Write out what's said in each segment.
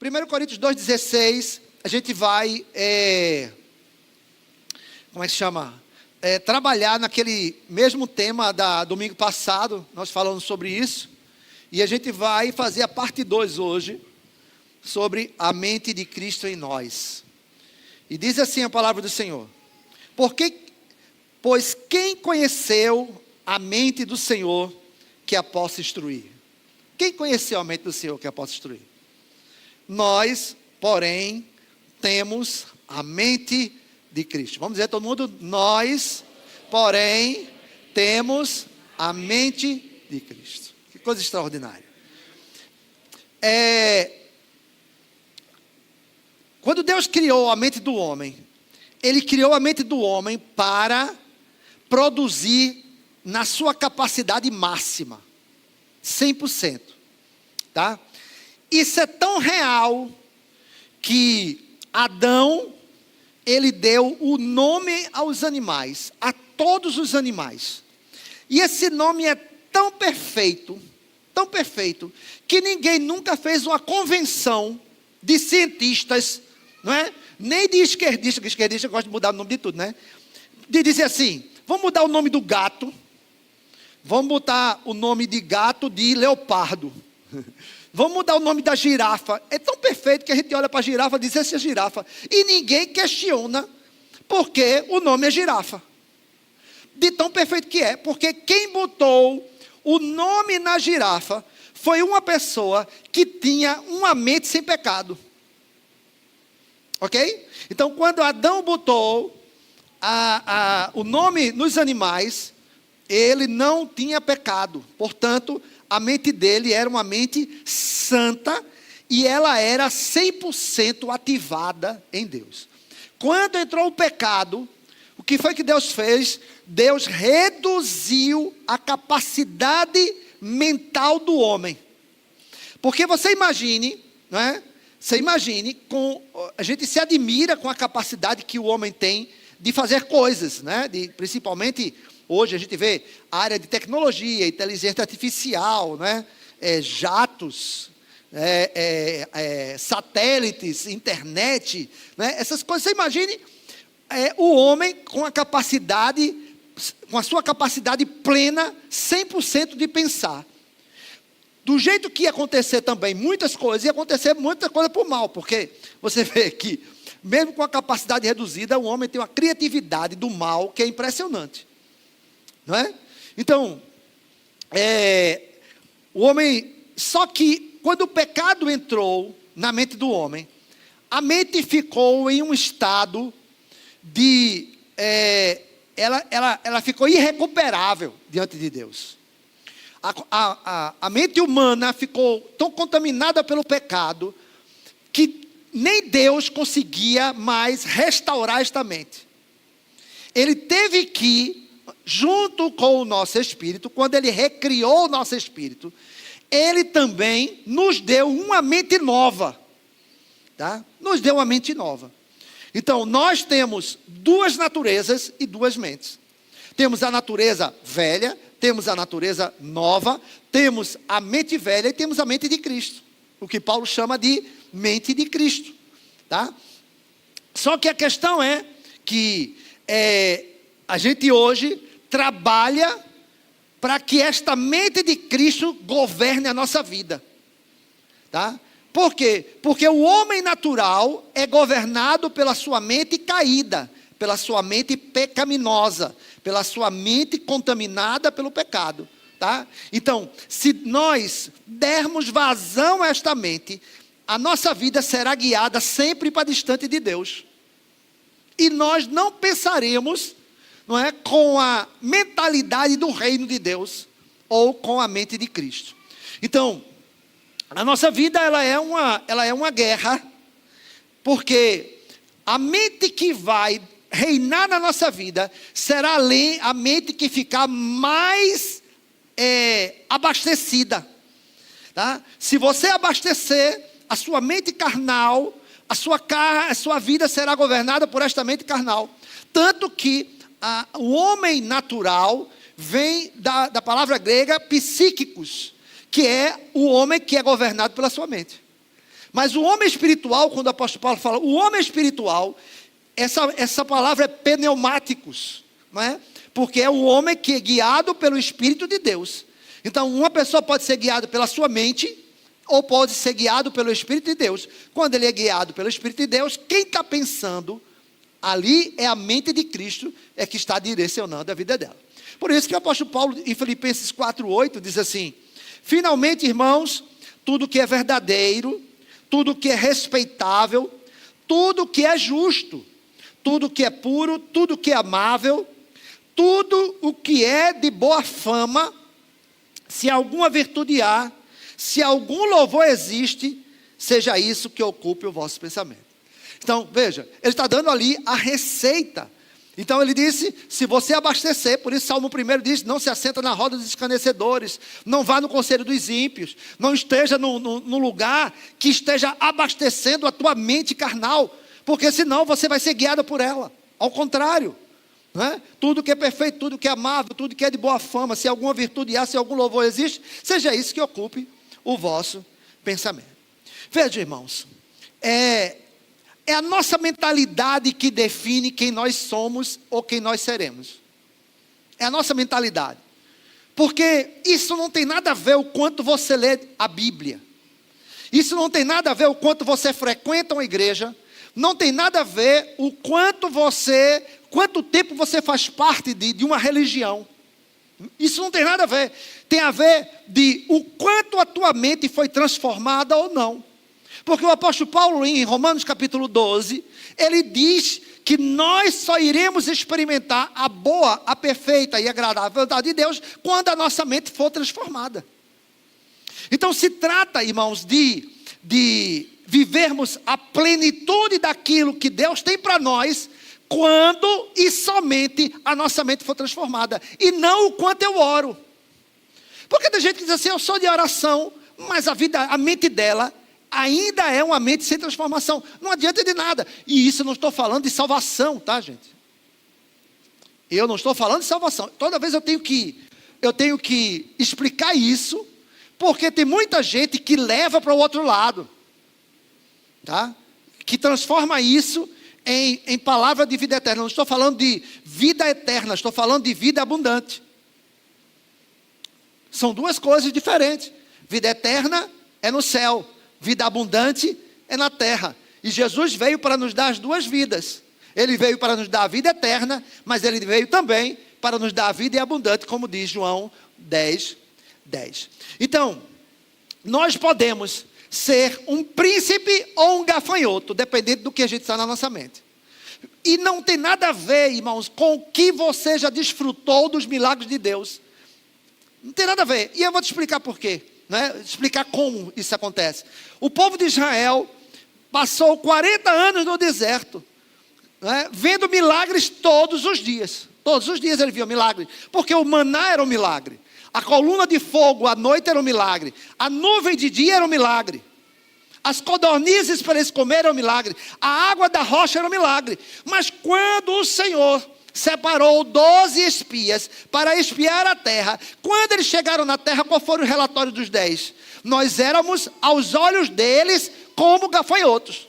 1 Coríntios 2,16, a gente vai, trabalhar naquele mesmo tema da domingo passado, nós falamos sobre isso, e a gente vai fazer a parte 2 hoje, sobre a mente de Cristo em nós. E diz assim a palavra do Senhor: pois quem conheceu a mente do Senhor que a possa instruir? Quem conheceu a mente do Senhor que a possa instruir? Nós, porém, temos a mente de Cristo. Vamos dizer todo mundo: nós, porém, temos a mente de Cristo. Que coisa extraordinária. Quando Deus criou a mente do homem, Ele criou a mente do homem para produzir na sua capacidade máxima, 100%, tá? Isso é tão real que Adão, ele deu o nome aos animais, a todos os animais. E esse nome é tão perfeito, que ninguém nunca fez uma convenção de cientistas, não é? Nem de esquerdista, que esquerdista gosta de mudar o nome de tudo, né? De dizer assim: vamos mudar o nome do gato, vamos botar o nome de gato de leopardo, vamos mudar o nome da girafa. É tão perfeito que a gente olha para a girafa e diz: essa é a girafa, e ninguém questiona porque o nome é girafa. De tão perfeito que é, porque quem botou o nome na girafa foi uma pessoa que tinha uma mente sem pecado. Ok? Então, quando Adão botou o nome nos animais, ele não tinha pecado. Portanto, a mente dele era uma mente santa e ela era 100% ativada em Deus. Quando entrou o pecado, o que foi que Deus fez? Deus reduziu a capacidade mental do homem. Porque você imagine, não é? Você imagine, a gente se admira com a capacidade que o homem tem de fazer coisas, né? Principalmente hoje a gente vê a área de tecnologia, inteligência artificial, né? Jatos, satélites, internet, né? Essas coisas. Você imagine o homem com a sua capacidade plena, 100% de pensar. Do jeito que ia acontecer também muitas coisas, ia acontecer muita coisa por mal, porque você vê que, mesmo com a capacidade reduzida, o homem tem uma criatividade do mal que é impressionante, não é? Então, o homem, só que quando o pecado entrou na mente do homem, a mente ficou em um estado ela ficou irrecuperável diante de Deus. A mente humana ficou tão contaminada pelo pecado que nem Deus conseguia mais restaurar esta mente. Ele teve que, junto com o nosso espírito, quando Ele recriou o nosso espírito, Ele também nos deu uma mente nova, tá? Nos deu uma mente nova. Então, nós temos duas naturezas e duas mentes. Temos a natureza velha, temos a natureza nova, temos a mente velha e temos a mente de Cristo. O que Paulo chama de mente de Cristo, tá? Só que a questão é que a gente hoje trabalha para que esta mente de Cristo governe a nossa vida, tá? Por quê? Porque o homem natural é governado pela sua mente caída, pela sua mente pecaminosa, pela sua mente contaminada pelo pecado, tá? Então, se nós dermos vazão a esta mente, a nossa vida será guiada sempre para distante de Deus. E nós não pensaremos, não é, com a mentalidade do reino de Deus ou com a mente de Cristo. Então, a nossa vida ela é uma guerra, porque a mente que vai reinar na nossa vida será a mente que ficar mais abastecida, tá? Se você abastecer a sua mente carnal, a sua vida será governada por esta mente carnal. Tanto que o homem natural vem da palavra grega psíquicos, que é o homem que é governado pela sua mente. Mas o homem espiritual, quando o apóstolo Paulo fala, o homem espiritual, essa palavra é pneumáticos, não é? Porque é o homem que é guiado pelo Espírito de Deus. Então, uma pessoa pode ser guiada pela sua mente, ou pode ser guiado pelo Espírito de Deus. Quando ele é guiado pelo Espírito de Deus, quem está pensando ali é a mente de Cristo, é que está direcionando a vida dela. Por isso que o apóstolo Paulo, em Filipenses 4:8, diz assim: finalmente, irmãos, tudo que é verdadeiro, tudo que é respeitável, tudo que é justo, tudo que é puro, tudo que é amável, tudo o que é de boa fama, se alguma virtude há, se algum louvor existe, seja isso que ocupe o vosso pensamento. Então, veja, ele está dando ali a receita. Então ele disse, se você abastecer, por isso Salmo 1 diz, não se assenta na roda dos escarnecedores, não vá no conselho dos ímpios, não esteja no lugar que esteja abastecendo a tua mente carnal, porque senão você vai ser guiado por ela. Ao contrário, né? Tudo que é perfeito, tudo que é amável, tudo que é de boa fama, se alguma virtude há, se algum louvor existe, seja isso que ocupe o vosso pensamento. Veja, irmãos, é a nossa mentalidade que define quem nós somos ou quem nós seremos. É a nossa mentalidade. Porque isso não tem nada a ver o quanto você lê a Bíblia. Isso não tem nada a ver o quanto você frequenta uma igreja. Não tem nada a ver o quanto tempo você faz parte de uma religião. Isso não tem nada a ver. Tem a ver de o quanto a tua mente foi transformada ou não. Porque o apóstolo Paulo, em Romanos capítulo 12, ele diz que nós só iremos experimentar a boa, a perfeita e agradável vontade de Deus quando a nossa mente for transformada. Então se trata, irmãos, de vivermos a plenitude daquilo que Deus tem para nós, quando e somente a nossa mente for transformada, e não o quanto eu oro. Porque tem gente que diz assim, eu sou de oração, mas a mente dela ainda é uma mente sem transformação. Não adianta de nada. E isso eu não estou falando de salvação, tá, gente? Eu não estou falando de salvação. Toda vez eu tenho que explicar isso, porque tem muita gente que leva para o outro lado, tá? Que transforma isso em palavra de vida eterna. Não estou falando de vida eterna, estou falando de vida abundante. São duas coisas diferentes. Vida eterna é no céu. Vida abundante é na terra. E Jesus veio para nos dar as duas vidas. Ele veio para nos dar a vida eterna, mas ele veio também para nos dar a vida abundante, como diz João 10:10. Então, nós podemos ser um príncipe ou um gafanhoto, dependendo do que a gente está na nossa mente. E não tem nada a ver, irmãos, com o que você já desfrutou dos milagres de Deus. Não tem nada a ver. E eu vou te explicar por quê. Né? Explicar como isso acontece. O povo de Israel passou 40 anos no deserto, né? Vendo milagres todos os dias. Todos os dias ele via milagres, porque o maná era um milagre, a coluna de fogo à noite era um milagre, a nuvem de dia era um milagre, as codornizes para eles comerem era um milagre, a água da rocha era um milagre. Mas quando o Senhor separou 12 espias para espiar a terra, quando eles chegaram na terra, qual foi o relatório dos 10? Nós éramos, aos olhos deles, como gafanhotos.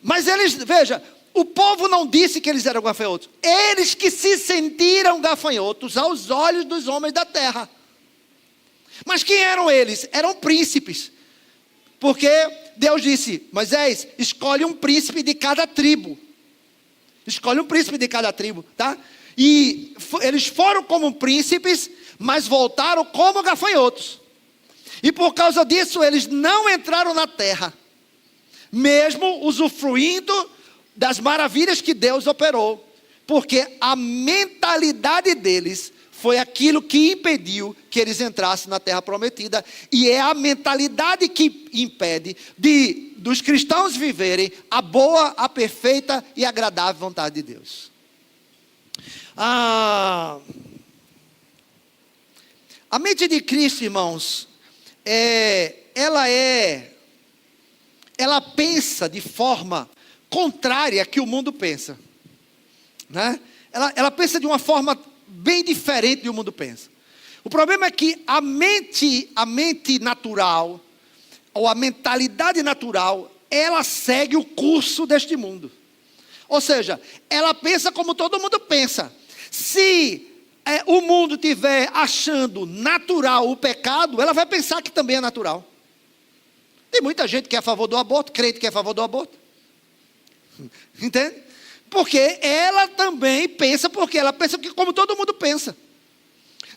Mas eles, veja, o povo não disse que eles eram gafanhotos. Eles que se sentiram gafanhotos aos olhos dos homens da terra. Mas quem eram eles? Eram príncipes. Porque Deus disse, Moisés, escolhe um príncipe de cada tribo. Escolhe um príncipe de cada tribo, tá? E eles foram como príncipes, mas voltaram como gafanhotos. E por causa disso, eles não entraram na terra, mesmo usufruindo das maravilhas que Deus operou, porque a mentalidade deles foi aquilo que impediu que eles entrassem na terra prometida, e é a mentalidade que impede dos cristãos viverem a boa, a perfeita e agradável vontade de Deus. A mente de Cristo, irmãos, ela pensa de forma contrária que o mundo pensa, né? Ela pensa de uma forma bem diferente do que o mundo pensa. O problema é que a mente natural, ou a mentalidade natural, ela segue o curso deste mundo. Ou seja, ela pensa como todo mundo pensa. Se o mundo estiver achando natural o pecado, ela vai pensar que também é natural. Tem muita gente que é a favor do aborto, crente que é a favor do aborto. Entende? Porque ela também pensa, porque ela pensa que como todo mundo pensa.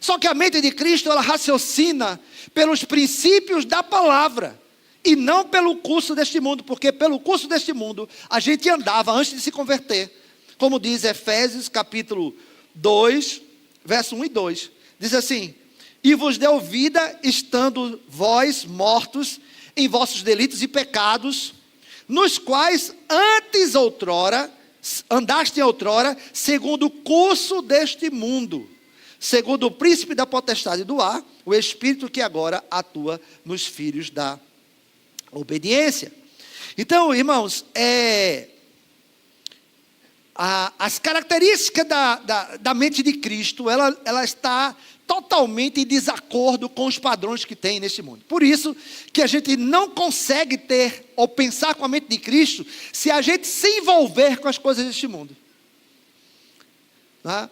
Só que a mente de Cristo, ela raciocina pelos princípios da palavra, e não pelo curso deste mundo, porque pelo curso deste mundo, a gente andava antes de se converter. Como diz Efésios capítulo 2, verso 1 e 2. Diz assim: e vos deu vida, estando vós mortos em vossos delitos e pecados, nos quais antes outrora, andaste outrora, segundo o curso deste mundo, segundo o príncipe da potestade do ar, o espírito que agora atua nos filhos da obediência. Então, irmãos, as características da mente de Cristo, ela está totalmente em desacordo com os padrões que tem neste mundo. Por isso que a gente não consegue ter ou pensar com a mente de Cristo se a gente se envolver com as coisas deste mundo. Tá?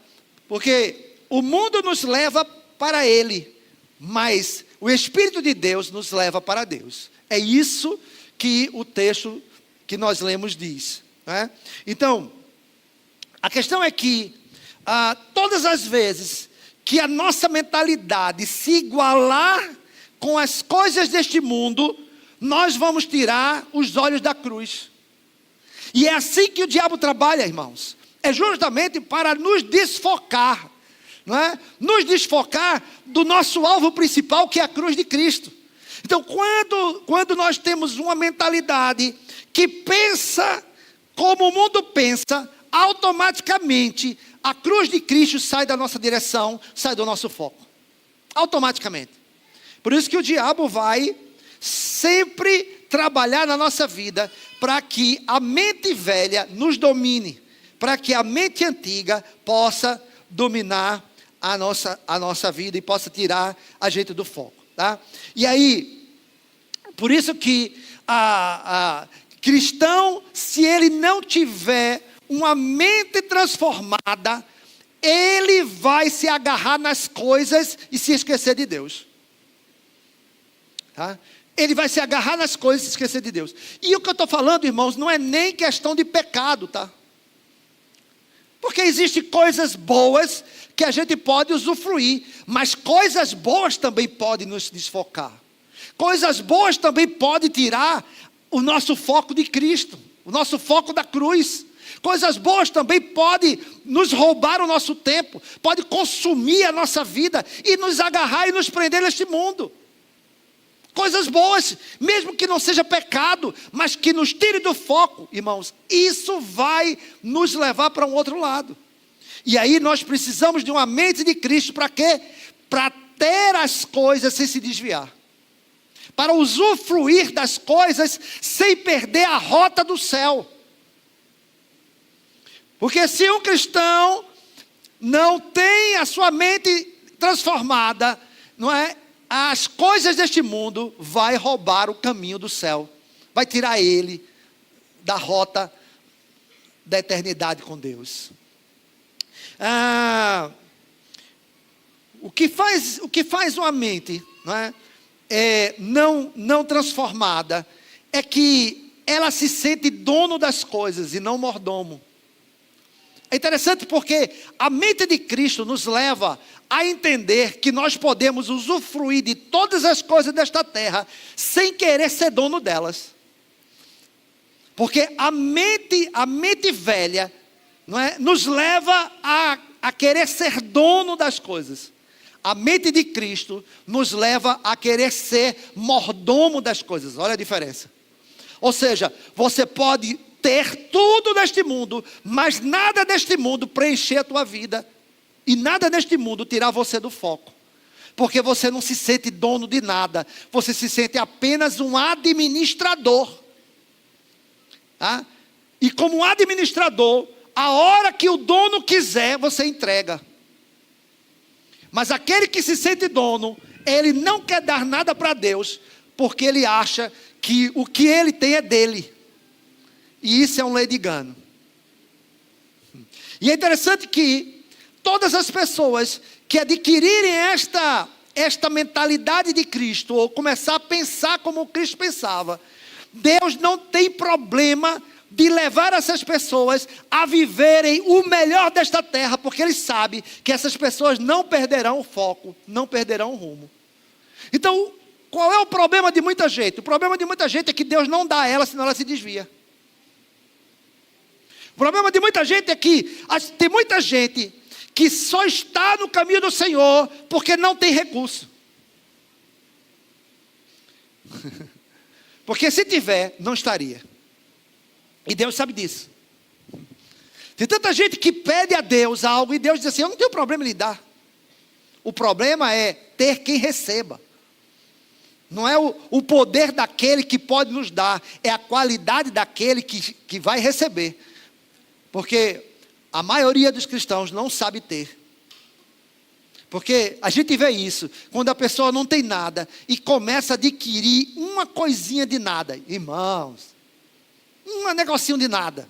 Porque o mundo nos leva para ele, mas o Espírito de Deus nos leva para Deus. É isso que o texto que nós lemos diz. Né? Então, a questão é que todas as vezes que a nossa mentalidade se igualar com as coisas deste mundo, nós vamos tirar os olhos da cruz. E é assim que o diabo trabalha, irmãos. É justamente para nos desfocar, não é? Nos desfocar do nosso alvo principal, que é a cruz de Cristo. Então, quando nós temos uma mentalidade que pensa como o mundo pensa, automaticamente a cruz de Cristo sai da nossa direção, sai do nosso foco. Automaticamente. Por isso que o diabo vai sempre trabalhar na nossa vida para que a mente velha nos domine, para que a mente antiga possa dominar a nossa vida e possa tirar a gente do foco. Tá? E aí, por isso que cristão, se ele não tiver uma mente transformada, ele vai se agarrar nas coisas e se esquecer de Deus. Tá? Ele vai se agarrar nas coisas e se esquecer de Deus. E o que eu estou falando, irmãos, não é nem questão de pecado, tá? Porque existem coisas boas que a gente pode usufruir, mas coisas boas também podem nos desfocar. Coisas boas também podem tirar o nosso foco de Cristo, o nosso foco da cruz. Coisas boas também podem nos roubar o nosso tempo, pode consumir a nossa vida e nos agarrar e nos prender neste mundo. Coisas boas, mesmo que não seja pecado, mas que nos tire do foco, irmãos, isso vai nos levar para um outro lado. E aí nós precisamos de uma mente de Cristo para quê? Para ter as coisas sem se desviar. Para usufruir das coisas sem perder a rota do céu. Porque se um cristão não tem a sua mente transformada, não é? As coisas deste mundo vai roubar o caminho do céu. Vai tirar ele da rota da eternidade com Deus. O que faz uma mente, não transformada é que ela se sente dono das coisas e não mordomo. É interessante porque a mente de Cristo nos leva a entender que nós podemos usufruir de todas as coisas desta terra sem querer ser dono delas. Porque a mente velha, nos leva a querer ser dono das coisas. A mente de Cristo nos leva a querer ser mordomo das coisas. Olha a diferença. Ou seja, você pode ter tudo neste mundo, mas nada deste mundo preencher a tua vida. E nada neste mundo tirar você do foco. Porque você não se sente dono de nada. Você se sente apenas um administrador. Tá? E como administrador, a hora que o dono quiser, você entrega. Mas aquele que se sente dono, ele não quer dar nada para Deus, porque ele acha que o que ele tem é dele. E isso é um leite de engano. E é interessante que todas as pessoas que adquirirem esta mentalidade de Cristo, ou começar a pensar como Cristo pensava, Deus não tem problema de levar essas pessoas a viverem o melhor desta terra, porque Ele sabe que essas pessoas não perderão o foco, não perderão o rumo. Então, qual é o problema de muita gente? O problema de muita gente é que Deus não dá a ela, senão ela se desvia. O problema de muita gente é que tem muita gente que só está no caminho do Senhor porque não tem recurso. Porque se tiver, não estaria. E Deus sabe disso. Tem tanta gente que pede a Deus algo e Deus diz assim: eu não tenho problema em lhe dar. O problema é ter quem receba. Não é o poder daquele que pode nos dar, é a qualidade daquele que vai receber. Porque a maioria dos cristãos não sabe ter. Porque a gente vê isso, quando a pessoa não tem nada e começa a adquirir uma coisinha de nada. Irmãos, um negocinho de nada.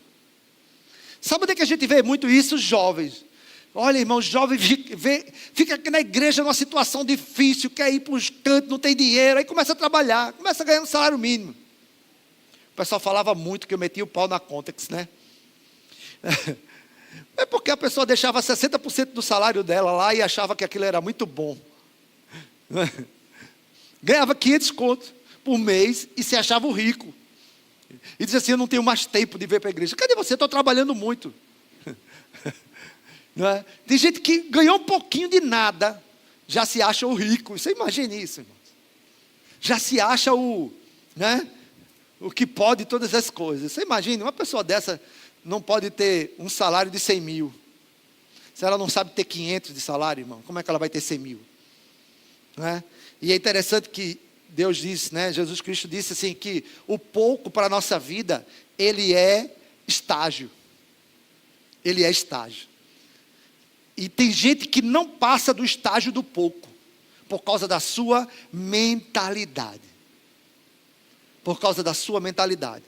Sabe onde é que a gente vê muito isso? Jovens. Olha, irmão, jovem fica aqui na igreja numa situação difícil, quer ir para os cantos, não tem dinheiro, aí começa a trabalhar, começa a ganhar um salário mínimo. O pessoal falava muito que eu metia o pau na Contex, né? É porque a pessoa deixava 60% do salário dela lá e achava que aquilo era muito bom. Ganhava 500 contos por mês e se achava o rico. E dizia assim: eu não tenho mais tempo de vir para a igreja. Cadê você? Estou trabalhando muito. Não é? Tem gente que ganhou um pouquinho de nada, já se acha o rico. Você imagina isso, irmãos? Já se acha o que pode todas as coisas. Você imagina, uma pessoa dessa não pode ter um salário de 100 mil. Se ela não sabe ter 500 de salário, irmão, como é que ela vai ter 100 mil? Não é? E é interessante que Deus disse, Jesus Cristo disse assim, que o pouco para a nossa vida, ele é estágio. Ele é estágio. E tem gente que não passa do estágio do pouco, por causa da sua mentalidade. Por causa da sua mentalidade.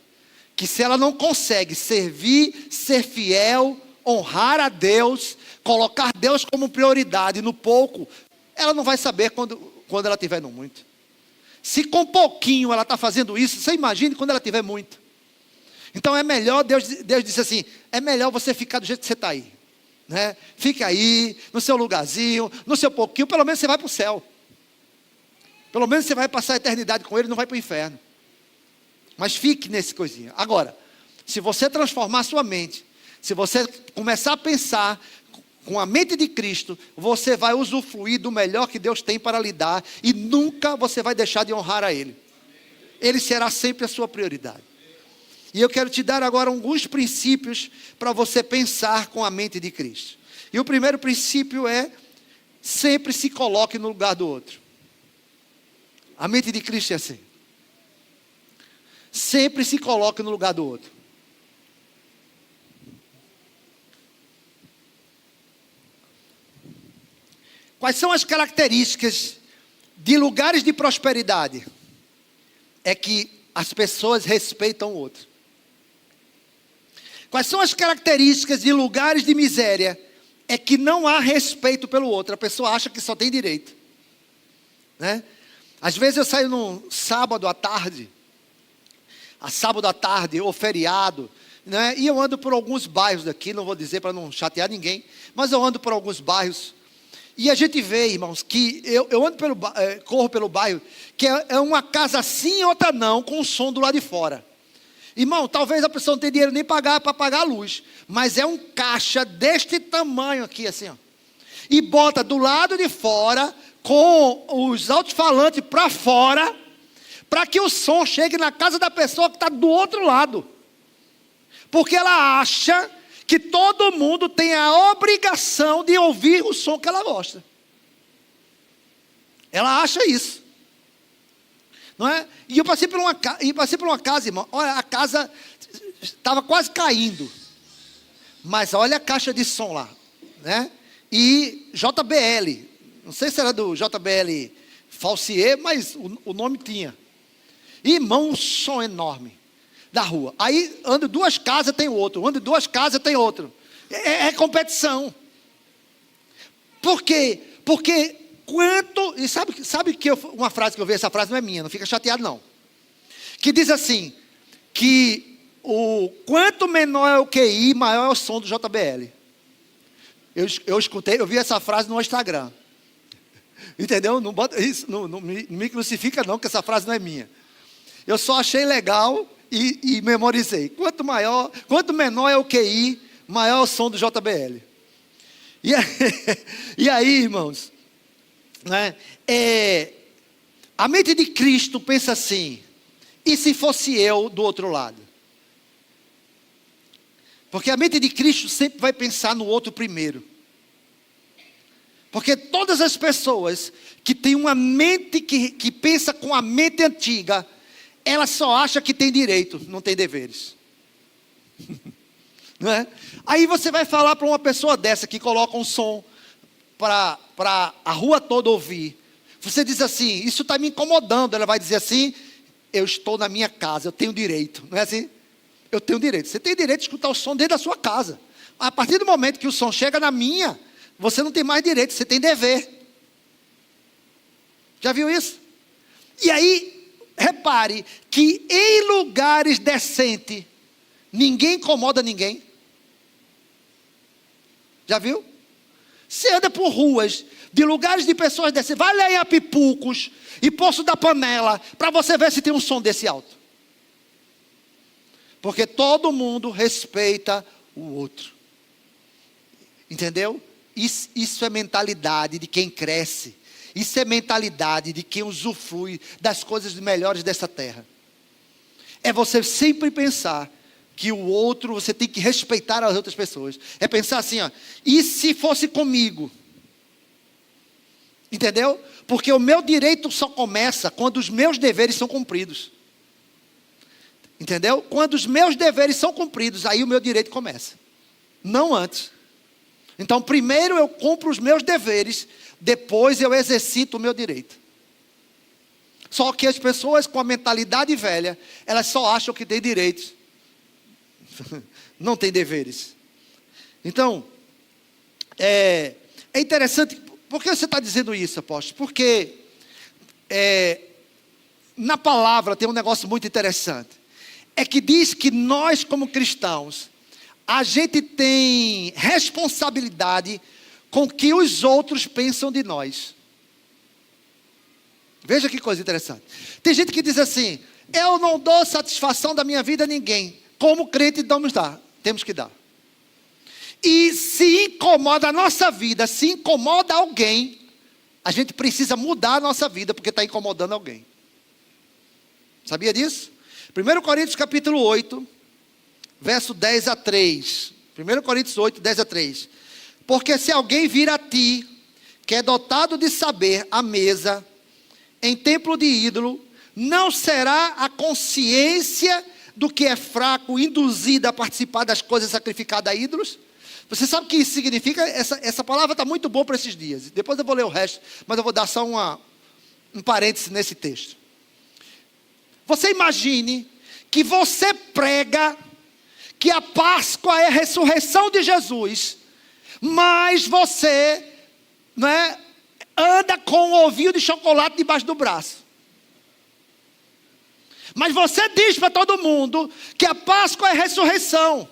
Que se ela não consegue servir, ser fiel, honrar a Deus, colocar Deus como prioridade no pouco, ela não vai saber quando ela tiver no muito. Se com pouquinho ela está fazendo isso, você imagine quando ela tiver muito. Então é melhor, Deus disse assim, é melhor você ficar do jeito que você está aí. Né? Fica aí, no seu lugarzinho, no seu pouquinho, pelo menos você vai para o céu. Pelo menos você vai passar a eternidade com Ele, não vai para o inferno. Mas fique nesse coisinha. Agora, se você transformar a sua mente, se você começar a pensar com a mente de Cristo, você vai usufruir do melhor que Deus tem para lhe dar e nunca você vai deixar de honrar a Ele. Ele será sempre a sua prioridade. E eu quero te dar agora alguns princípios para você pensar com a mente de Cristo. E o primeiro princípio é: sempre se coloque no lugar do outro. A mente de Cristo é assim. Sempre se coloque no lugar do outro. Quais são as características de lugares de prosperidade? É que as pessoas respeitam o outro. Quais são as características de lugares de miséria? É que não há respeito pelo outro. A pessoa acha que só tem direito. Né? Às vezes eu saio num sábado à tarde, ou feriado, né? E eu ando por alguns bairros daqui, não vou dizer para não chatear ninguém, mas eu ando por alguns bairros, e a gente vê, irmãos, que eu corro pelo bairro, que é uma casa sim e outra não, com o som do lado de fora. Irmão, talvez a pessoa não tenha dinheiro nem para pagar a luz, mas é um caixa deste tamanho aqui, assim, ó, e bota do lado de fora, com os alto-falantes para fora, para que o som chegue na casa da pessoa que está do outro lado. Porque ela acha que todo mundo tem a obrigação de ouvir o som que ela gosta. Ela acha isso. Não é? E eu passei por uma casa, irmão. Olha, a casa estava quase caindo. Mas olha a caixa de som lá. Né? E JBL. Não sei se era do JBL Falsier, mas o nome tinha. Irmão, um som enorme da rua. Aí anda 2 casas, tem outro. Anda 2 casas, tem outro. É competição. Por quê? Porque quanto... E sabe que uma frase que eu vi, essa frase não é minha, não fica chateado não. Que diz assim, que quanto menor é o QI, maior é o som do JBL. Eu escutei, eu vi essa frase no Instagram. Entendeu? Não bota isso, não me crucifica não, que essa frase não é minha. Eu só achei legal e memorizei. Quanto menor é o QI, maior é o som do JBL. E aí, irmãos, né, a mente de Cristo pensa assim, e se fosse eu do outro lado? Porque a mente de Cristo sempre vai pensar no outro primeiro. Porque todas as pessoas que têm uma mente que pensa com a mente antiga, ela só acha que tem direito, não tem deveres. Não é? Aí você vai falar para uma pessoa dessa que coloca um som para a rua toda ouvir. Você diz assim, isso está me incomodando. Ela vai dizer assim, eu estou na minha casa, eu tenho direito. Não é assim? Eu tenho direito. Você tem direito de escutar o som dentro da sua casa. A partir do momento que o som chega na minha, você não tem mais direito, você tem dever. Já viu isso? E aí, repare que em lugares decentes, ninguém incomoda ninguém. Já viu? Você anda por ruas, de lugares de pessoas decentes, vai lá em Apipucos e Poço da Panela, para você ver se tem um som desse alto. Porque todo mundo respeita o outro. Entendeu? Isso é mentalidade de quem cresce. Isso é mentalidade de quem usufrui das coisas melhores dessa terra. É você sempre pensar que o outro, você tem que respeitar as outras pessoas. É pensar assim, ó, e se fosse comigo? Entendeu? Porque o meu direito só começa quando os meus deveres são cumpridos. Entendeu? Quando os meus deveres são cumpridos, aí o meu direito começa. Não antes. Então, primeiro eu cumpro os meus deveres, depois eu exercito o meu direito. Só que as pessoas com a mentalidade velha, elas só acham que têm direitos. Não têm deveres. Então, é interessante. Por que você está dizendo isso, apóstolo? Porque na palavra tem um negócio muito interessante. É que diz que nós, como cristãos, a gente tem responsabilidade com o que os outros pensam de nós. Veja que coisa interessante. Tem gente que diz assim, eu não dou satisfação da minha vida a ninguém. Como crente temos que dar. E se incomoda a nossa vida, se incomoda alguém, a gente precisa mudar a nossa vida, porque está incomodando alguém. Sabia disso? 1 Coríntios capítulo 8, verso 10 a 3. 1 Coríntios 8, 10 a 3. Porque se alguém vir a ti, que é dotado de saber à mesa, em templo de ídolo, não será a consciência do que é fraco induzida a participar das coisas sacrificadas a ídolos? Você sabe o que isso significa? Essa palavra está muito boa para esses dias. Depois eu vou ler o resto, mas eu vou dar só um parêntese nesse texto. Você imagine que você prega que a Páscoa é a ressurreição de Jesus, mas você, né, anda com um ovinho de chocolate debaixo do braço. Mas você diz para todo mundo que a Páscoa é a ressurreição.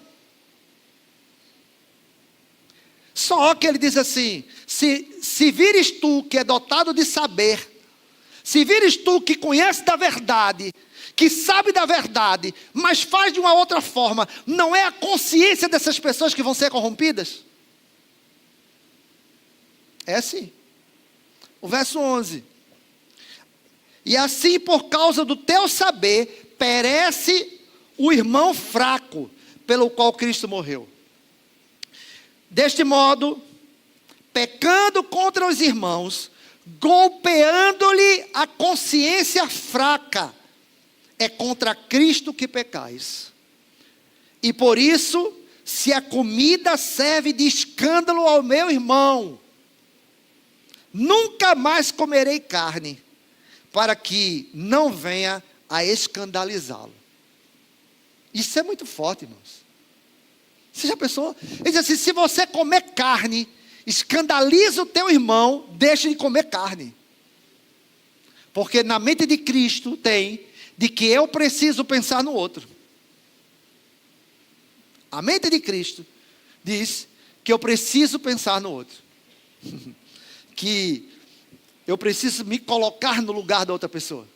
Só que ele diz assim, se vires tu que é dotado de saber, se vires tu que conhece da verdade, que sabe da verdade, mas faz de uma outra forma, não é a consciência dessas pessoas que vão ser corrompidas? É assim. O verso 11. E assim por causa do teu saber, perece o irmão fraco, pelo qual Cristo morreu. Deste modo, pecando contra os irmãos, golpeando-lhe a consciência fraca, é contra Cristo que pecais. E por isso, se a comida serve de escândalo ao meu irmão, nunca mais comerei carne, para que não venha a escandalizá-lo. Isso é muito forte, irmãos. Você já pensou? Ele diz assim: se você comer carne, escandaliza o teu irmão, deixa de comer carne. Porque na mente de Cristo tem de que eu preciso pensar no outro. A mente de Cristo diz que eu preciso pensar no outro. Que eu preciso me colocar no lugar da outra pessoa.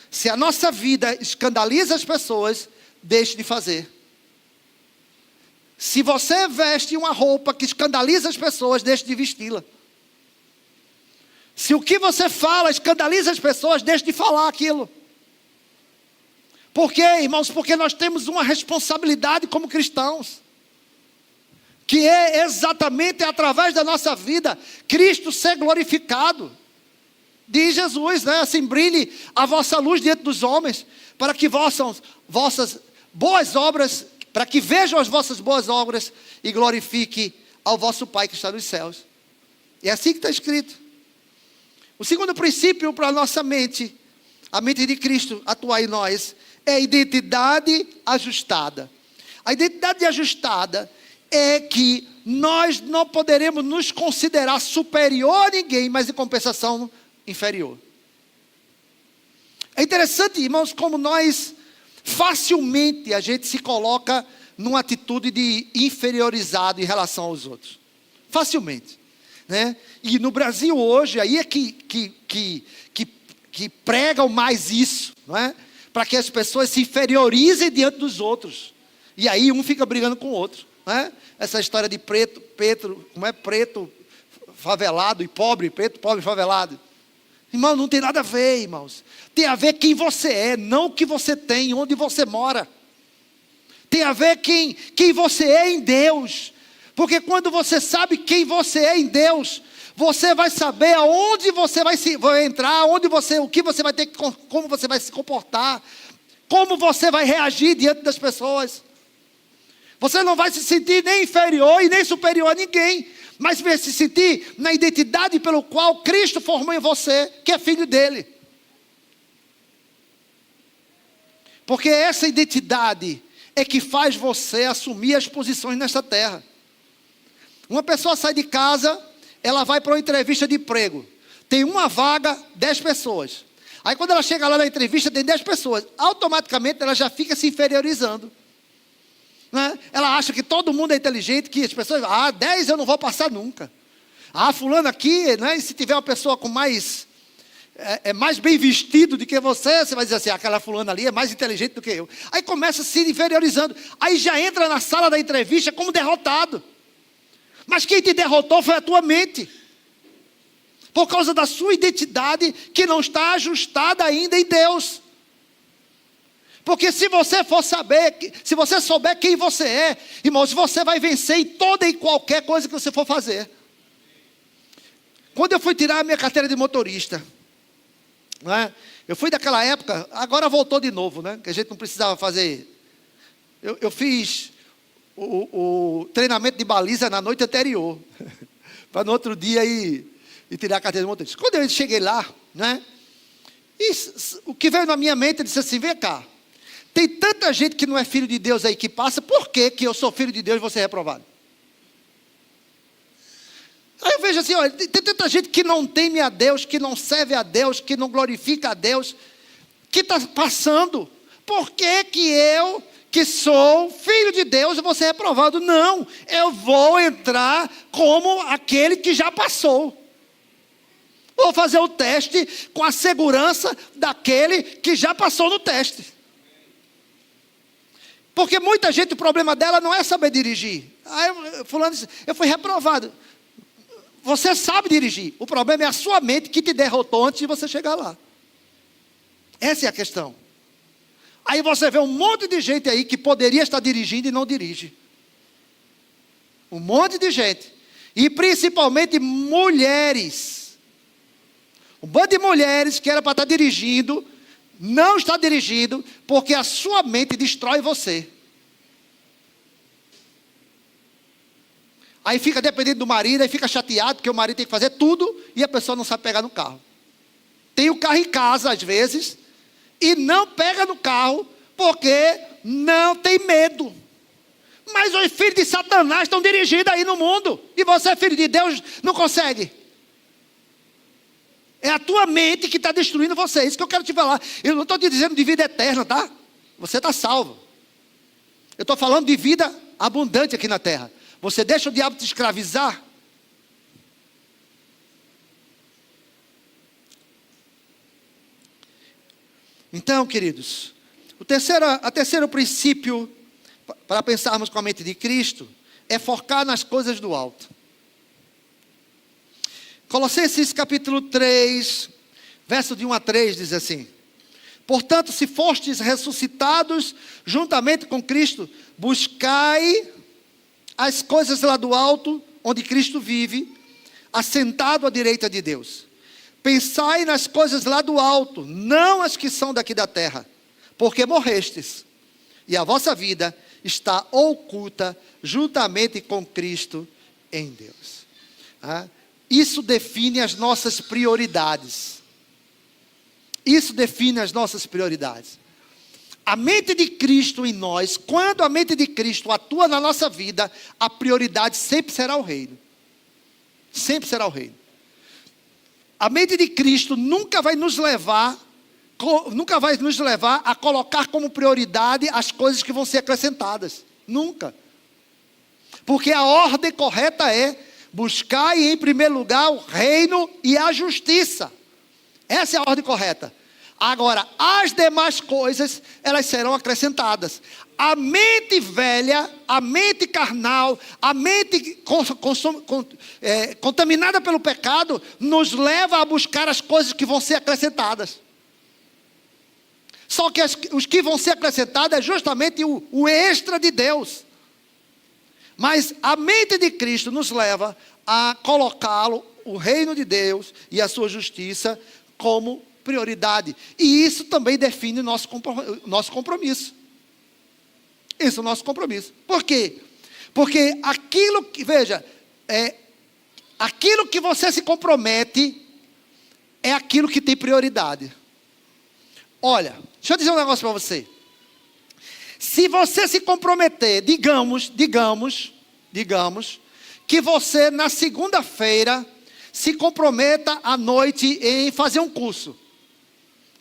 Se a nossa vida escandaliza as pessoas, deixe de fazer. Se você veste uma roupa que escandaliza as pessoas, deixe de vesti-la. Se o que você fala escandaliza as pessoas, deixe de falar aquilo. Por quê, irmãos? Porque nós temos uma responsabilidade como cristãos. Que é exatamente através da nossa vida, Cristo ser glorificado. Diz Jesus, né? Assim, brilhe a vossa luz diante dos homens, para que vossas boas obras, para que vejam as vossas boas obras e glorifique ao vosso Pai que está nos céus. E é assim que está escrito. O segundo princípio para a nossa mente, a mente de Cristo atuar em nós, é a identidade ajustada. A identidade ajustada é que nós não poderemos nos considerar superior a ninguém, mas em compensação inferior. É interessante, irmãos, como nós facilmente a gente se coloca numa atitude de inferiorizado em relação aos outros. Facilmente, né? E no Brasil hoje, aí é que pregam mais isso, não é? Para que as pessoas se inferiorizem diante dos outros. E aí um fica brigando com o outro, não é? Essa história de preto favelado e pobre, preto, pobre, favelado. Irmão, não tem nada a ver, irmãos. Tem a ver quem você é, não o que você tem, onde você mora. Tem a ver quem você é em Deus. Porque quando você sabe quem você é em Deus, você vai saber aonde você vai entrar, o que você vai ter, como você vai se comportar, como você vai reagir diante das pessoas. Você não vai se sentir nem inferior e nem superior a ninguém, mas vai se sentir na identidade pelo qual Cristo formou em você, que é filho dele. Porque essa identidade é que faz você assumir as posições nesta terra. Uma pessoa sai de casa, ela vai para uma entrevista de emprego. Tem uma vaga, 10 pessoas. Aí quando ela chega lá na entrevista, tem 10 pessoas. Automaticamente ela já fica se inferiorizando. Né? Ela acha que todo mundo é inteligente, que as pessoas, 10 eu não vou passar nunca. Fulano aqui, né? E se tiver uma pessoa com mais bem vestido do que você vai dizer assim, aquela fulana ali é mais inteligente do que eu. Aí começa se inferiorizando. Aí já entra na sala da entrevista como derrotado. Mas quem te derrotou foi a tua mente. Por causa da sua identidade que não está ajustada ainda em Deus. Porque se você souber quem você é, irmãos, você vai vencer em toda e qualquer coisa que você for fazer. Quando eu fui tirar a minha carteira de motorista, né, eu fui daquela época, agora voltou de novo, né, que a gente não precisava fazer. Eu fiz o treinamento de baliza na noite anterior, para no outro dia ir tirar a carteira de motorista. Quando eu cheguei lá, né, o que veio na minha mente, eu disse assim, vem cá, tem tanta gente que não é filho de Deus aí que passa, por que eu sou filho de Deus e vou ser reprovado? Aí eu vejo assim, olha, tem tanta gente que não teme a Deus, que não serve a Deus, que não glorifica a Deus, que está passando. Por que eu, que sou filho de Deus, vou ser reprovado? Não, eu vou entrar como aquele que já passou. Vou fazer o teste com a segurança daquele que já passou no teste. Porque muita gente, o problema dela não é saber dirigir. Aí fulano disse, eu fui reprovado. Você sabe dirigir. O problema é a sua mente que te derrotou antes de você chegar lá. Essa é a questão. Aí você vê um monte de gente aí que poderia estar dirigindo e não dirige. Um monte de gente. E principalmente mulheres. Um bando de mulheres que era para estar dirigindo, não está dirigindo, porque a sua mente destrói você. Aí fica dependendo do marido, aí fica chateado, porque o marido tem que fazer tudo, e a pessoa não sabe pegar no carro. Tem o carro em casa, às vezes, e não pega no carro porque não tem medo. Mas os filhos de Satanás estão dirigindo aí no mundo, e você, filho de Deus, não consegue. É a tua mente que está destruindo você. Isso que eu quero te falar. Eu não estou te dizendo de vida eterna, tá? Você está salvo. Eu estou falando de vida abundante aqui na terra. Você deixa o diabo te escravizar? Então, queridos, o terceiro princípio para pensarmos com a mente de Cristo é focar nas coisas do alto. Colossenses capítulo 3, verso de 1 a 3 diz assim: portanto, se fostes ressuscitados juntamente com Cristo, buscai as coisas lá do alto, onde Cristo vive, assentado à direita de Deus. Pensai nas coisas lá do alto, não as que são daqui da terra, porque morrestes, e a vossa vida está oculta juntamente com Cristo em Deus. Isso define as nossas prioridades. Isso define as nossas prioridades. A mente de Cristo em nós, quando a mente de Cristo atua na nossa vida, a prioridade sempre será o reino. Sempre será o reino. A mente de Cristo nunca vai nos levar a colocar como prioridade as coisas que vão ser acrescentadas. Nunca. Porque a ordem correta é: buscai em primeiro lugar o reino e a justiça. Essa é a ordem correta. Agora, as demais coisas, elas serão acrescentadas. A mente velha, a mente carnal, a mente contaminada pelo pecado, nos leva a buscar as coisas que vão ser acrescentadas. Só que os que vão ser acrescentados é justamente o extra de Deus. Mas a mente de Cristo nos leva a colocá-lo, o reino de Deus e a sua justiça, como prioridade. E isso também define o nosso compromisso. Isso é o nosso compromisso. Por quê? Porque aquilo que, veja, aquilo que você se compromete é aquilo que tem prioridade. Olha, deixa eu dizer um negócio para você. Se você se comprometer, digamos, que você na segunda-feira se comprometa à noite em fazer um curso,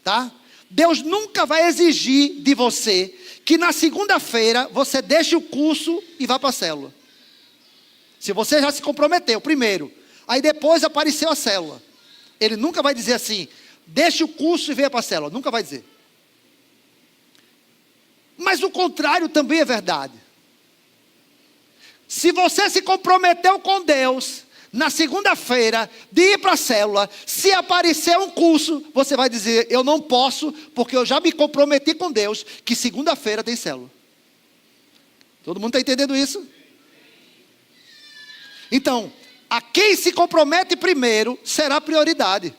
tá? Deus nunca vai exigir de você que na segunda-feira você deixe o curso e vá para a célula. Se você já se comprometeu primeiro, aí depois apareceu a célula, Ele nunca vai dizer assim: deixe o curso e venha para a célula. Nunca vai dizer. Mas o contrário também é verdade. Se você se comprometeu com Deus na segunda-feira de ir para a célula, se aparecer um curso, você vai dizer: eu não posso, porque eu já me comprometi com Deus que segunda-feira tem célula. Todo mundo está entendendo isso? Então, a quem se compromete primeiro será prioridade.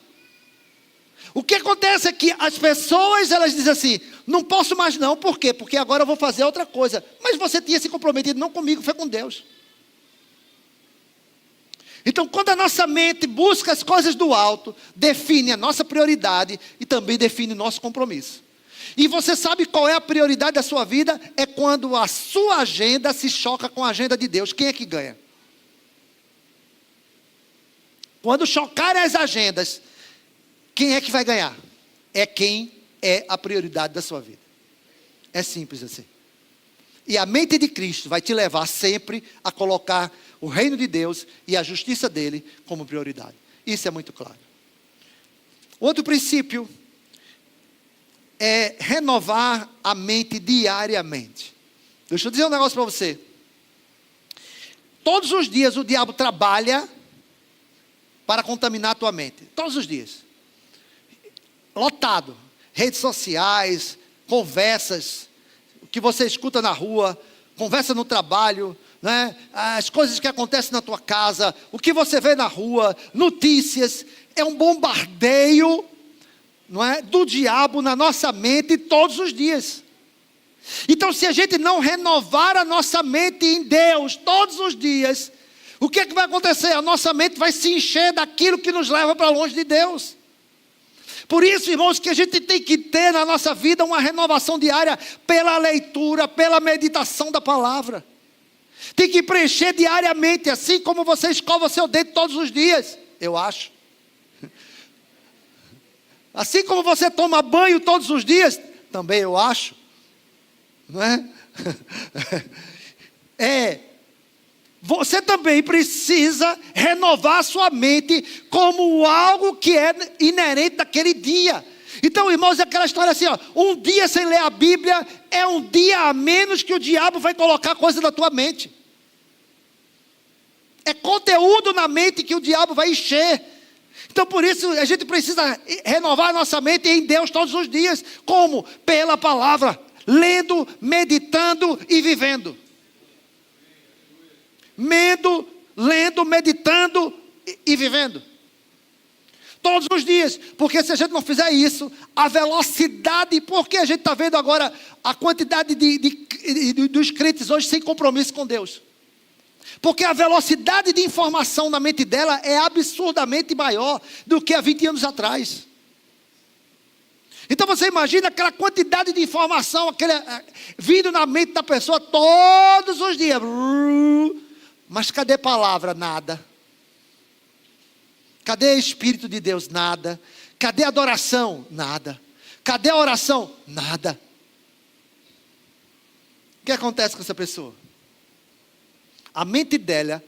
O que acontece é que as pessoas, elas dizem assim: não posso mais não. Por quê? Porque agora eu vou fazer outra coisa. Mas você tinha se comprometido não comigo, foi com Deus. Então, quando a nossa mente busca as coisas do alto, define a nossa prioridade e também define o nosso compromisso. E você sabe qual é a prioridade da sua vida? É quando a sua agenda se choca com a agenda de Deus. Quem é que ganha? Quando chocarem as agendas, quem é que vai ganhar? É quem é a prioridade da sua vida. É simples assim. E a mente de Cristo vai te levar sempre a colocar o reino de Deus e a justiça dele como prioridade. Isso é muito claro. Outro princípio é renovar a mente diariamente. Deixa eu dizer um negócio para você. Todos os dias o diabo trabalha para contaminar a tua mente. Todos os dias. Lotado. Redes sociais, conversas, o que você escuta na rua, conversa no trabalho, né? As coisas que acontecem na tua casa, o que você vê na rua, notícias. É um bombardeio, não é, do diabo na nossa mente todos os dias. Então, se a gente não renovar a nossa mente em Deus todos os dias, o que é que vai acontecer? A nossa mente vai se encher daquilo que nos leva para longe de Deus. Por isso, irmãos, que a gente tem que ter na nossa vida uma renovação diária pela leitura, pela meditação da palavra. Tem que preencher diariamente, assim como você escova seu dente todos os dias, eu acho. Assim como você toma banho todos os dias, também eu acho. Não é? Você também precisa renovar sua mente como algo que é inerente daquele dia. Então, irmãos, é aquela história assim, ó, um dia sem ler a Bíblia é um dia a menos que o diabo vai colocar coisa na tua mente. É conteúdo na mente que o diabo vai encher. Então, por isso, a gente precisa renovar a nossa mente em Deus todos os dias. Como? Pela palavra, lendo, meditando e vivendo. Lendo, meditando e vivendo. Todos os dias. Porque se a gente não fizer isso, a velocidade... Porque a gente está vendo agora a quantidade dos crentes hoje sem compromisso com Deus. Porque a velocidade de informação na mente dela é absurdamente maior do que há 20 anos atrás. Então você imagina aquela quantidade de informação, vindo na mente da pessoa todos os dias. Mas cadê palavra? Nada. Cadê Espírito de Deus? Nada. Cadê adoração? Nada. Cadê a oração? Nada. O que acontece com essa pessoa? A mente velha,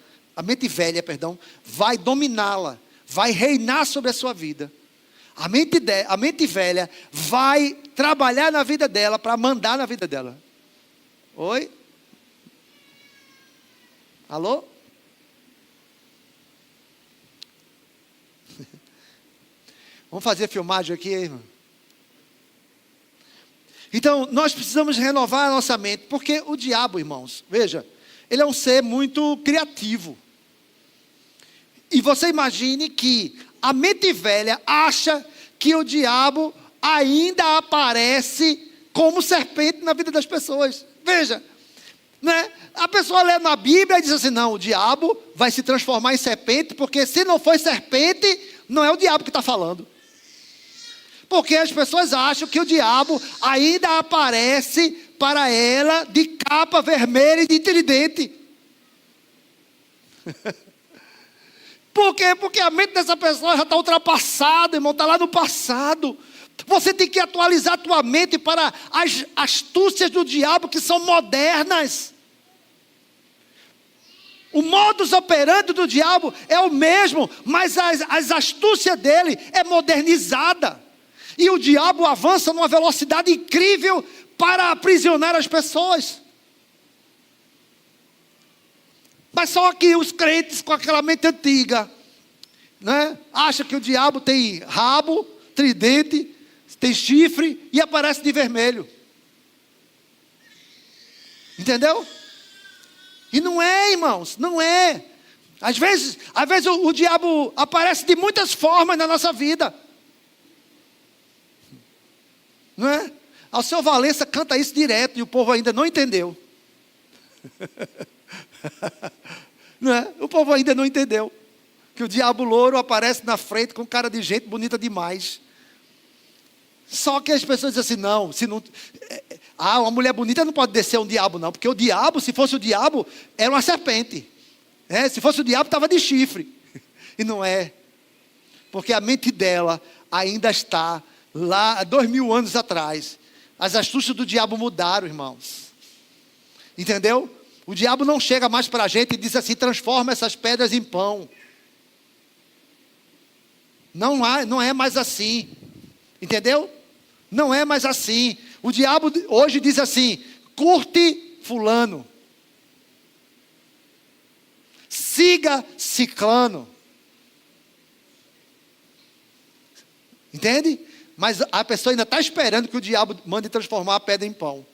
vai dominá-la, vai reinar sobre a sua vida. A mente velha vai trabalhar na vida dela para mandar na vida dela. Oi? Alô? Vamos fazer filmagem aqui, irmão? Então, nós precisamos renovar a nossa mente, porque o diabo, irmãos, veja, ele é um ser muito criativo. E você imagine que a mente velha acha que o diabo ainda aparece como serpente na vida das pessoas. Veja, né? A pessoa lê na Bíblia e diz assim, não, o diabo vai se transformar em serpente, porque se não for serpente, não é o diabo que está falando. Porque as pessoas acham que o diabo ainda aparece para ela de capa vermelha e de tridente. Por quê? Porque a mente dessa pessoa já está ultrapassada, irmão, está lá no passado. Você tem que atualizar a tua mente para as astúcias do diabo que são modernas. O modus operandi do diabo é o mesmo, mas as astúcias dele é modernizada. E o diabo avança numa velocidade incrível para aprisionar as pessoas. Mas só que os crentes com aquela mente antiga, né, acham que o diabo tem rabo, tridente, tem chifre e aparece de vermelho. Entendeu? E não é, irmãos, não é. Às vezes o diabo aparece de muitas formas na nossa vida. Não é? Alceu Valença canta isso direto e o povo ainda não entendeu. Não é? O povo ainda não entendeu que o diabo louro aparece na frente com cara de gente bonita demais. Só que as pessoas dizem assim, não, uma mulher bonita não pode descer um diabo não, porque o diabo, se fosse o diabo, era uma serpente. Se fosse o diabo, estava de chifre. E não é. Porque a mente dela ainda está lá há 2000 anos atrás. As astúcias do diabo mudaram, irmãos. Entendeu? O diabo não chega mais para a gente e diz assim, transforma essas pedras em pão. Não é mais assim. Entendeu? Não é mais assim. O diabo hoje diz assim, curte fulano. Siga ciclano. Entende? Mas a pessoa ainda está esperando que o diabo mande transformar a pedra em pão.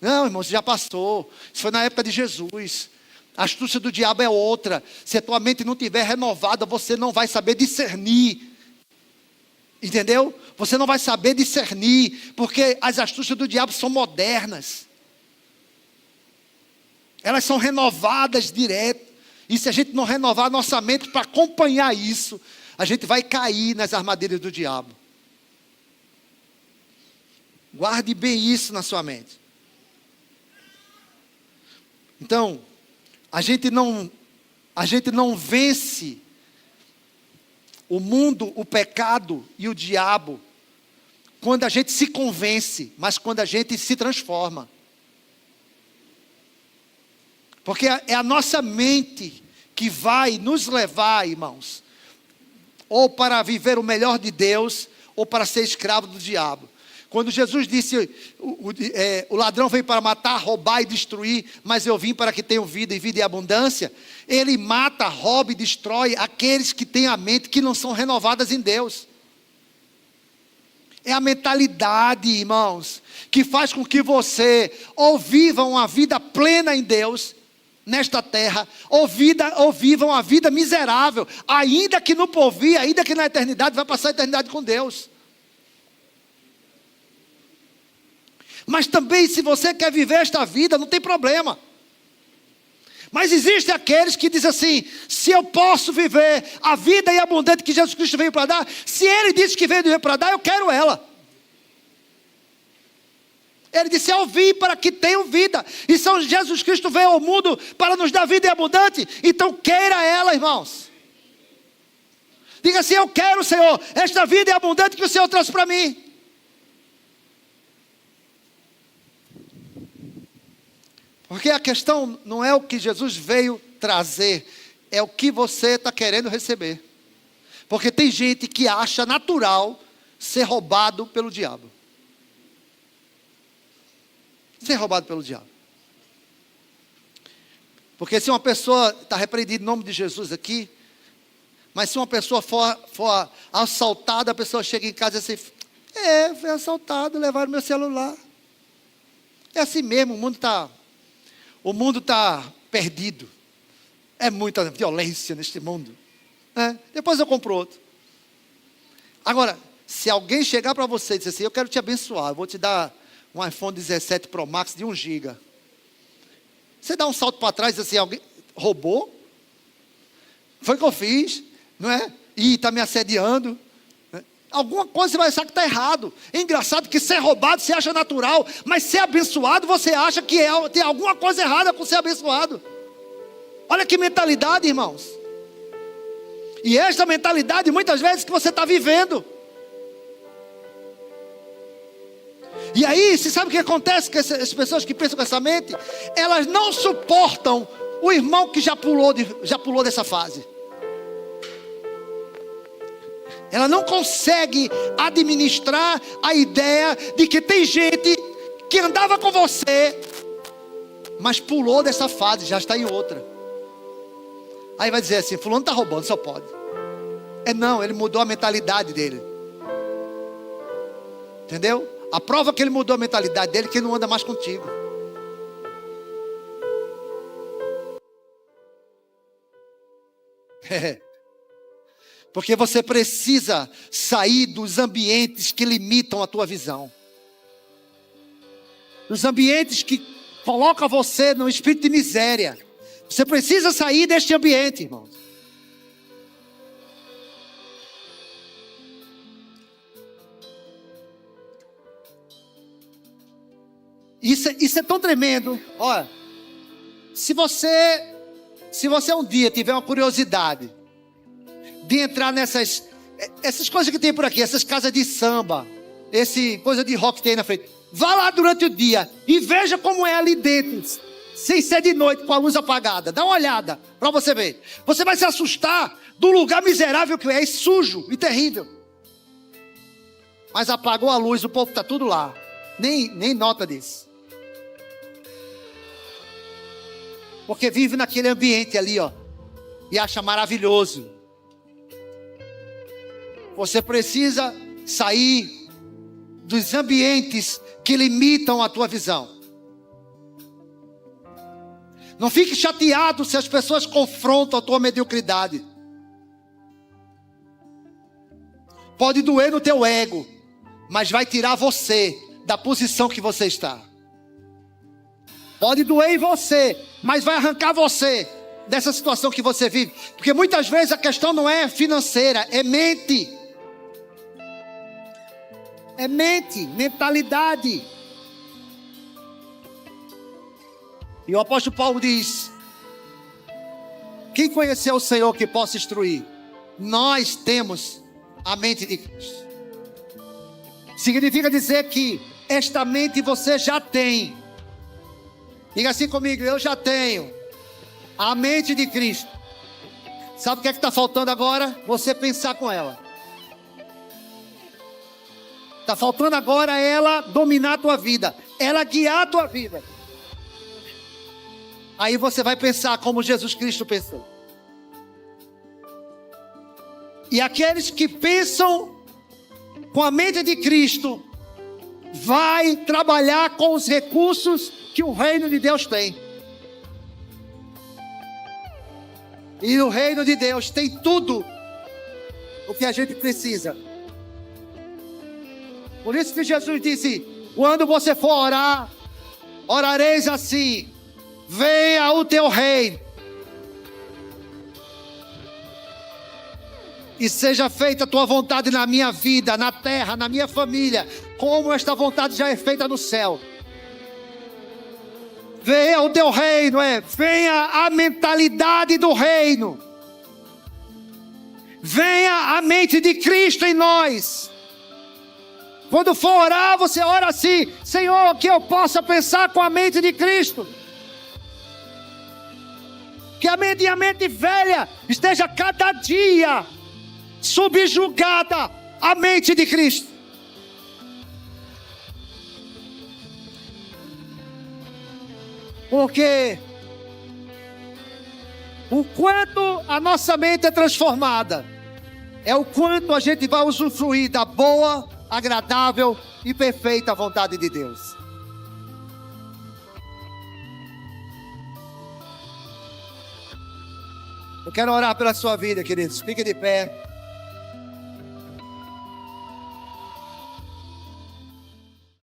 Não, irmão, isso já passou. Isso foi na época de Jesus. A astúcia do diabo é outra. Se a tua mente não estiver renovada, você não vai saber discernir. Entendeu? Você não vai saber discernir. Porque as astúcias do diabo são modernas. Elas são renovadas direto. E se a gente não renovar a nossa mente para acompanhar isso, a gente vai cair nas armadilhas do diabo. Guarde bem isso na sua mente. Então, a gente não vence o mundo, o pecado e o diabo quando a gente se convence, mas quando a gente se transforma. Porque é a nossa mente que vai nos levar, irmãos, ou para viver o melhor de Deus, ou para ser escravo do diabo. Quando Jesus disse, o ladrão veio para matar, roubar e destruir, mas eu vim para que tenham vida e vida em abundância, ele mata, rouba e destrói aqueles que têm a mente que não são renovadas em Deus. É a mentalidade, irmãos, que faz com que você ou viva uma vida plena em Deus, nesta terra, ou vivam uma vida miserável, ainda que no porvir, ainda que na eternidade, vai passar a eternidade com Deus. Mas também, se você quer viver esta vida, não tem problema. Mas existem aqueles que dizem assim: se eu posso viver a vida abundante que Jesus Cristo veio para dar, se Ele disse que veio para dar, eu quero ela. Ele disse: eu vim para que tenham vida. E São Jesus Cristo veio ao mundo para nos dar vida abundante. Então queira ela, irmãos. Diga assim: eu quero, Senhor, esta vida abundante que o Senhor trouxe para mim. Porque a questão não é o que Jesus veio trazer, é o que você está querendo receber. Porque tem gente que acha natural ser roubado pelo diabo. Ser roubado pelo diabo. Porque se uma pessoa está repreendida em nome de Jesus aqui, mas se uma pessoa for assaltada, a pessoa chega em casa e diz assim: foi assaltado, levaram meu celular. É assim mesmo, o mundo está perdido. É muita violência neste mundo. Depois eu compro outro. Agora, se alguém chegar para você e dizer assim: eu quero te abençoar, eu vou te dar um iPhone 17 Pro Max de 1 GB. Você dá um salto para trás e diz assim: alguém roubou? Foi o que eu fiz, não é? E está me assediando. Alguma coisa você vai achar que está errado. É engraçado que ser roubado você acha natural, mas ser abençoado você acha que tem alguma coisa errada com ser abençoado. Olha que mentalidade, irmãos. E esta mentalidade muitas vezes que você está vivendo. E aí, você sabe o que acontece com essas pessoas que pensam com essa mente? Elas não suportam o irmão que já pulou dessa fase. Ela não consegue administrar a ideia de que tem gente que andava com você, mas pulou dessa fase, já está em outra. Aí vai dizer assim: fulano está roubando, só pode. Não, ele mudou a mentalidade dele. Entendeu? A prova que ele mudou a mentalidade dele é que ele não anda mais contigo. Porque você precisa sair dos ambientes que limitam a tua visão. Dos ambientes que colocam você no espírito de miséria. Você precisa sair deste ambiente, irmãos. Isso é tão tremendo. Olha, se você um dia tiver uma curiosidade de entrar essas coisas que tem por aqui, essas casas de samba, coisa de rock que tem na frente, vá lá durante o dia e veja como é ali dentro, sem ser de noite, com a luz apagada. Dá uma olhada para você ver. Você vai se assustar do lugar miserável que é, e sujo e terrível. Mas apagou a luz, o povo está tudo lá, nem nota disso. Porque vive naquele ambiente ali, ó, e acha maravilhoso. Você precisa sair dos ambientes que limitam a tua visão. Não fique chateado se as pessoas confrontam a tua mediocridade. Pode doer no teu ego, mas vai tirar você da posição que você está. Pode doer em você, mas vai arrancar você dessa situação que você vive. Porque muitas vezes a questão não é financeira, é mente. é mente, mentalidade. E o apóstolo Paulo diz: quem conheceu o Senhor que possa instruir? Nós temos a mente de Cristo. Significa dizer que esta mente você já tem. Diga assim comigo: eu já tenho a mente de Cristo. Sabe o que é que está faltando agora? Você pensar com ela. Está faltando agora ela dominar a tua vida, ela guiar a tua vida. Aí você vai pensar como Jesus Cristo pensou. E aqueles que pensam com a mente de Cristo vai trabalhar com os recursos que o reino de Deus tem. E o reino de Deus tem tudo o que a gente precisa. Por isso que Jesus disse: quando você for orar, orareis assim: venha o teu reino, e seja feita a tua vontade na minha vida, na terra, na minha família, como esta vontade já é feita no céu. Venha o teu reino, venha a mentalidade do reino. Venha a mente de Cristo em nós. Quando for orar, você ora assim: Senhor, que eu possa pensar com a mente de Cristo. Que a minha mente velha esteja cada dia subjugada à mente de Cristo. Porque o quanto a nossa mente é transformada, é o quanto a gente vai usufruir da boa, agradável e perfeita vontade de Deus. Eu quero orar pela sua vida, queridos. Fique de pé.